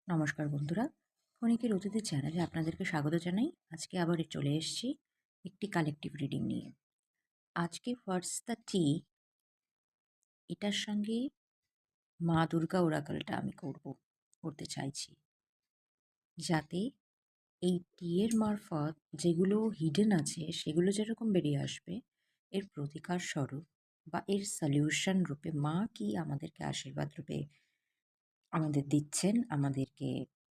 নমস্কার বন্ধুরা, ক্ষণিকের অতিথি চ্যানেলে আপনাদেরকে স্বাগত জানাই। আজকে আবার চলে এসেছি একটি কালেকটিভ রিডিং নিয়ে। আজকে হোয়াটস দ্য টি এটার সঙ্গে মা দুর্গা ওরাকলটা আমি করতে চাইছি, যাতে এই টি এর মারফত যেগুলো হিডেন আছে সেগুলো যেরকম বেরিয়ে আসবে, এর প্রতিকার স্বরূপ বা এর সলিউশন রূপে মা কি আমাদেরকে আশীর্বাদ রূপে আমাদের দিচ্ছেন, আমাদেরকে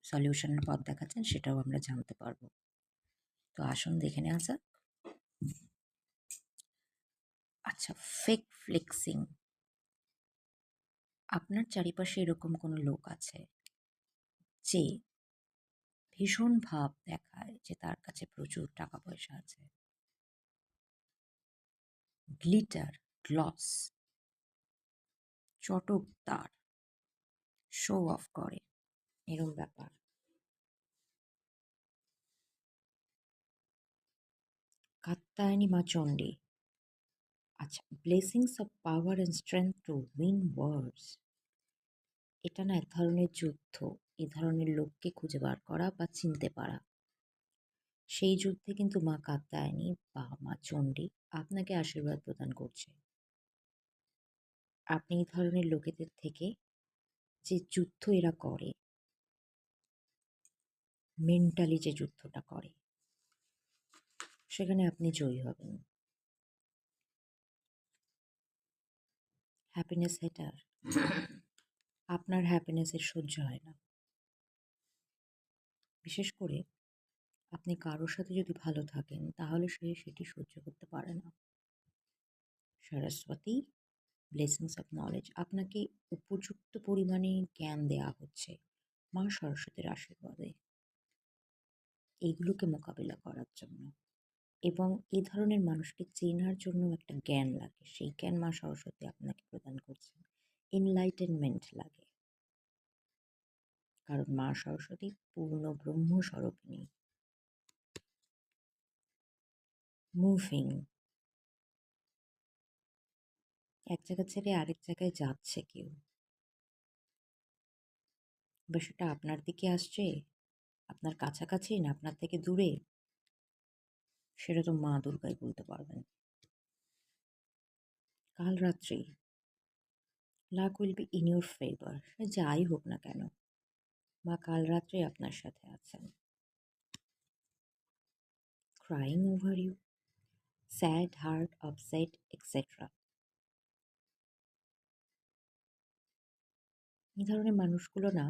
সলিউশনের পথ দেখাচ্ছেন, সেটাও আমরা জানতে পারবো। তো আসুন দেখে নেওয়া যাক। আচ্ছা, ফেক ফ্লেক্সিং। আপনার চারিপাশে এরকম কোনো লোক আছে যে ভীষণ ভাব দেখায় যে তার কাছে প্রচুর টাকা পয়সা আছে, গ্লিটার, গ্লস, চটকদার, শো অফ করে, এরম ব্যাপার। কাত্যায়নী মা চণ্ডী। আচ্ছা, blessings of power and strength to win wars. এটা না এক ধরনের যুদ্ধ, এ ধরনের লোককে খুঁজে বার করা বা চিনতে পারা। সেই যুদ্ধে কিন্তু মা কাত্যায়নী বা মা চণ্ডী আপনাকে আশীর্বাদ প্রদান করছে। আপনি এই ধরনের লোকেদের থেকে যে যুদ্ধ এরা করে, মেন্টালি যে যুদ্ধটা করে, সেখানে আপনি জয়ী হবেন। হ্যাপিনেস হেটার। আপনার হ্যাপিনেসের সহ্য হয় না। বিশেষ করে আপনি কারোর সাথে যদি ভালো থাকেন তাহলে সে সেটি সহ্য করতে পারে না। Saraswati, blessings of knowledge. আপনাকে উপযুক্ত পরিমাণে জ্ঞান দেয়া হচ্ছে মা সরস্বতীর আশীর্বাদে, এইগুলোকে মোকাবিলা করার জন্য। এবং এই ধরনের মানুষকে চেনার জন্য একটা জ্ঞান লাগে, সেই জ্ঞান মা সরস্বতী আপনাকে প্রদান করছেন। এনলাইটেনমেন্ট লাগে, কারণ মা সরস্বতী পূর্ণ ব্রহ্মস্বরূপিণী। মুভিং, এক জায়গা ছেড়ে আরেক জায়গায় যাচ্ছে কেউ, বা সেটা আপনার দিকে আসছে, আপনার কাছাকাছি না আপনার থেকে দূরে, সেটা তো মা দুর্গাই বলতে পারবেন। কাল রাত্রি, luck will be in your favour. সে যাই হোক না কেন, মা কাল রাত্রে আপনার সাথে আছেন। Crying over you, sad heart, upset, etcetera. এই ধরনের মানুষগুলো না